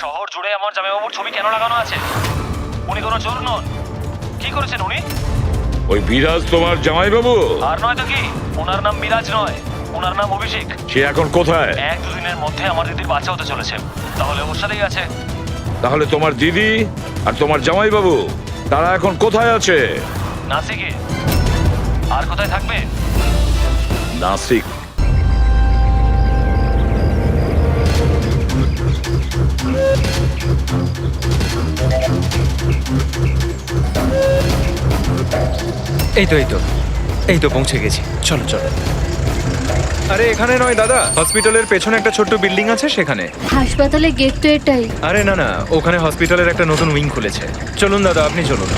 শহর জুড়ে আমার জামাইবাবুর ছবি কেন লাগানো আছে? উনি কোনো চোর নন। কি করেছেন উনি? ওই বিরাজ তোমার জামাইবাবু? আর নয় তো কি, ওনার নাম বিরাজ নয়, ওনার নাম অভিষেক। সে এখন কোথায়? 1-2 দিনের মধ্যে আমার দিদির বাচ্চা হতে চলেছে, তাহলে ওর সাথেই আছে। তাহলে তোমার দিদি আর তোমার জামাইবাবু তারা এখন কোথায় আছে? নাসিকে। আর কোথায় থাকবে? নাসিক। এই তো পৌঁছে গেছি। চলো চলো। আরে এখানে নয় দাদা, হসপিটালের পেছনে একটা ছোট্ট বিল্ডিং আছে সেখানে। হাসপাতালে গেট তো এটাই। আরে না না, ওখানে হসপিটালের একটা নতুন উইং খুলেছে। চলুন দাদা, আপনি চলুন।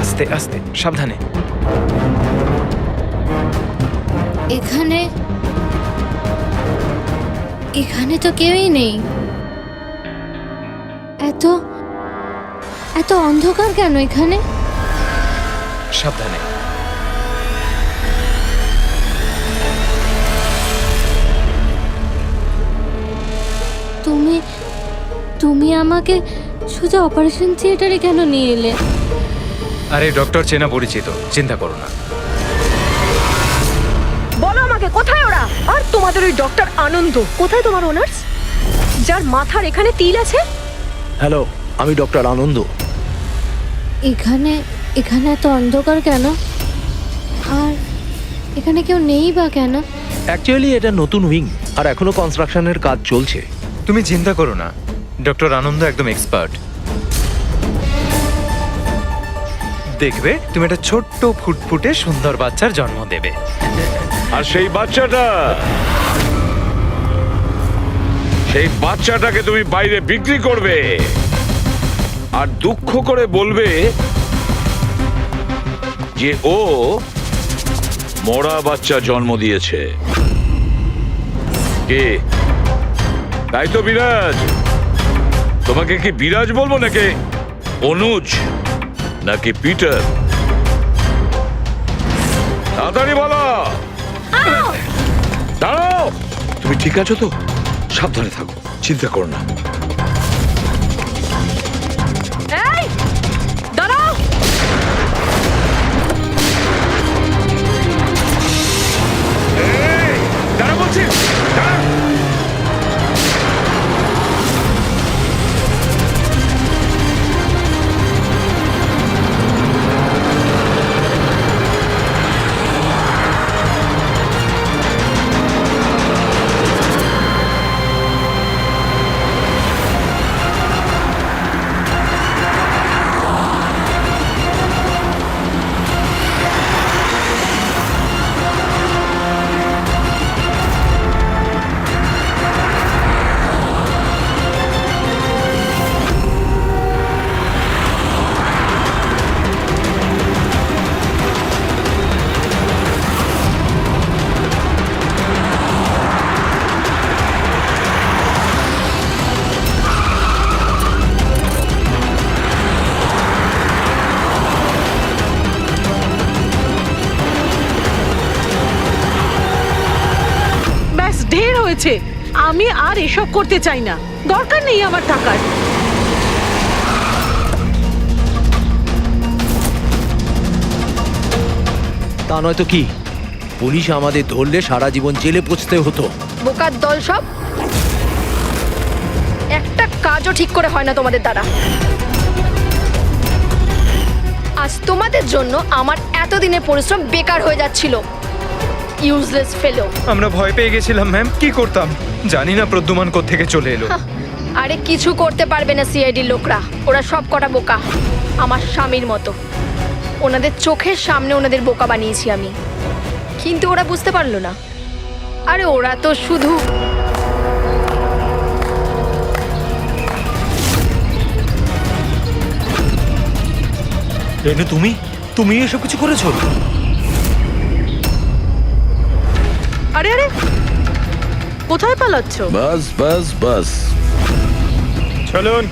আস্তে আস্তে, সাবধানে। এখানে এখানে তো কেউই নেই। এত এত অন্ধকার কেন এখানে? সাবধানে। তুমি তুমি আমাকে শুধু অপারেশন থিয়েটারে কেন নিয়ে এলে? আরে ডক্টর চেনা পরিচিত, চিন্তা করো না। বলো আমাকে কোথায় ওরা? আর তোমাদের ওই ডক্টর আনন্দ কোথায়? তোমার ওনার্স যার মাথার এখানে তিল আছে? হ্যালো, আমি ডক্টর আনন্দ। এখানে এখানে এত অন্ধকার কেন? আর এখানে কেউ নেই বা কেন? অ্যাকচুয়ালি এটা নতুন উইং আর এখনো কনস্ট্রাকশনের কাজ চলছে। তুমি চিন্তা করো না, ডক্টর আনন্দ একদম এক্সপার্ট। দেখবে তুমি একটা ছোট্ট ফুটফুটে সুন্দর বাচ্চার জন্ম দেবে। আর সেই বাচ্চাটাকে তুমি বাইরে বিক্রি করবে আর দুঃখ করে বলবে যে ও মরা বাচ্চা জন্ম দিয়েছে। কে? তাই তো বিরাজ। তোমাকে কি বিরাজ বলবো নাকি অনুজ নাকি পিটার? তাড়াতাড়ি বলো। দাঁড়াও। তুমি ঠিক আছো তো? সাবধানে থাকো, চিন্তা করো না। এই দাঁড়াও। দাঁড়া বলছি, দাঁড়া। ব্যাস ঢের হয়েছে। আমি আর এসব করতে চাই না, দরকার নেই আমার টাকার। তা নয় তো কি, পুলিশ আমাদের ধরলে সারা জীবন জেলে পচতে হতো। বোকার দল সব। একটা কাজও ঠিক করে হয় না তোমাদের দ্বারা। আজ তোমাদের জন্য আমার এতদিনের পরিশ্রম বেকার হয়ে যাচ্ছিল। ইউজলেস ফেলো। আমরা ভয় পেয়ে গেছিলাম ম্যাম, কি করতাম জানি না প্রদ্যুমান কোত্থেকে চলে এলো। আরে কিছু করতে পারবে না সিআইডির লোকরা, ওরা সব কটা বোকা, আমার স্বামীর মতো। ওনাদের চোখের সামনে ওনাদের বোকা বানিয়েছি আমি, কিন্তু ওরা বুঝতে পারলো না। আরে ওরা তো শুধু রেনু, তুমি এসব কিছু করেছো? আরে আরে, কোথায় পালাচ্ছ? বাস বাস বাস। চলুন।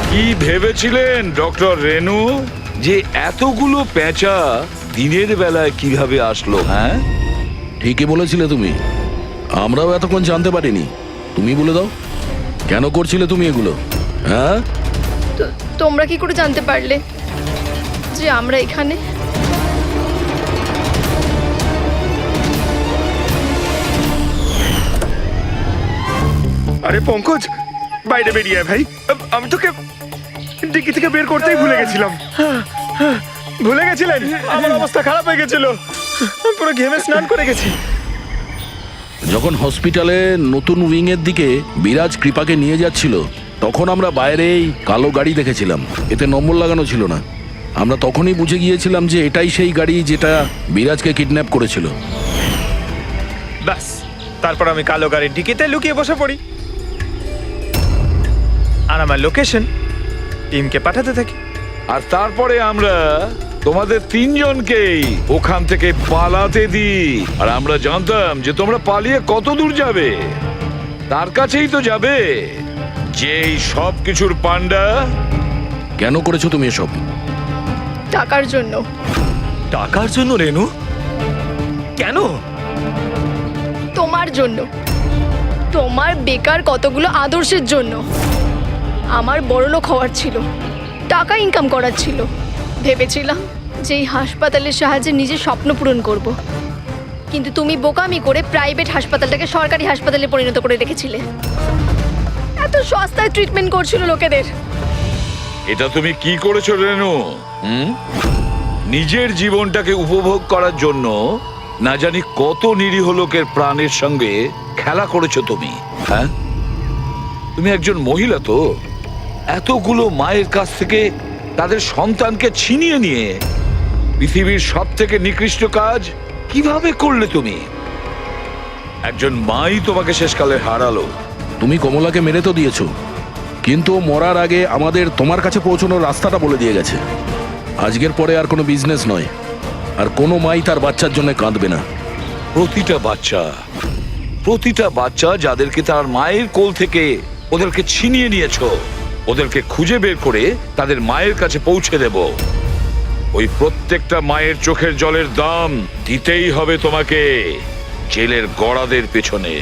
কি ভেবেছিলেন ডক্টর রেনু যে এতগুলো পেঁচা দিনের বেলায় কিভাবে আসলো? হ্যাঁ, ঠিকই বলেছিলে তুমি, আমরাও এতক্ষণ জানতে পারিনি। তুমি বলে দাও, কেন করছিলে তুমি এগুলো? হ্যাঁ, তোমরা কি করে জানতে পারলে যে আমরা এখানে? আরে পঙ্কজ, বাইরে বেরিয়ে আয় ভাই। আমি তোকে ডিকি থেকে বের করতেই ভুলে গেছিলাম। ভুলে গেছিলেন? আমার অবস্থা খারাপ হয়ে গেছিল, পুরো ঘেমে স্নান করে গেছি। যখন হসপিটালে নতুন উইং এর দিকে বিরাজ কৃপাকে নিয়ে যাচ্ছিল, তখন আমরা বাইরেই কালো গাড়ি দেখেছিলাম, এতে নম্বর লাগানো ছিল না। আমরা তখনই বুঝে গিয়েছিলাম যে এটাই সেই গাড়ি যেটা বিরাজকে কিডন্যাপ করেছিল। ব্যাস, তারপর আমি কালো গাড়ির ডিকিতে লুকিয়ে বসে পড়ি আর আমার লোকেশন টিমকে পাঠাতে থাকি। আর তারপরে আমরা তোমাদের তিনজনকেই ওখান থেকে পালাতে দিই। আর আমরা জানতাম যে তোমরা পালিয়ে কত দূর যাবে, তার কাছেই তো যাবে যেই সব কিছুর পান্ডা। কেন করেছো তুমি এসব? টাকার জন্য। টাকার জন্য রেনু? কেন? তোমার জন্য, তোমার বেকার কতগুলো আদর্শের জন্য। আমার বড়লোক হওয়ার ছিল, টাকা ইনকাম করার ছিল। ভেবেছিলাম যে এই হাসপাতালের সাহায্যে নিজের স্বপ্ন পূরণ করব, কিন্তু তুমি বোকামি করে প্রাইভেট হাসপাতালটাকে সরকারি হাসপাতালে পরিণত করে রেখেছিলে। এত সস্তায় ট্রিটমেন্ট করছিল লোকেদের। এটা তুমি কি করেছো রেনু? নিজের জীবনটাকে উপভোগ করার জন্য না জানি কত নিরীহ লোকের প্রাণের সঙ্গে খেলা করেছো তুমি। হ্যাঁ, তুমি একজন মহিলা তো, এতগুলো মায়ের কাছ থেকে তাদের সন্তানকে ছিনিয়ে নিয়ে পৃথিবীর সব থেকে নিকৃষ্ট কাজ কিভাবে করলে তুমি? একজন মাই তোমাকে শেষকালে হারালো। তুমি কমলাকে মেরে তো দিয়েছো, কিন্তু ও মরার আগে আমাদের তোমার কাছে পৌঁছানোর রাস্তাটা বলে দিয়ে গেছে। আজকের পরে আর কোনো বিজনেস নয়, আর কোনো মাই তার বাচ্চার জন্য কাঁদবে না। প্রতিটা বাচ্চা যাদেরকে তার মায়ের কোল থেকে ওদেরকে ছিনিয়ে নিয়েছো, ওদেরকে খুঁজে বের করে তাদের মায়ের কাছে পৌঁছে দেব। ওই প্রত্যেকটা মায়ের চোখের জলের দাম দিতেই হবে তোমাকে জেলের গড়াদের পেছনে।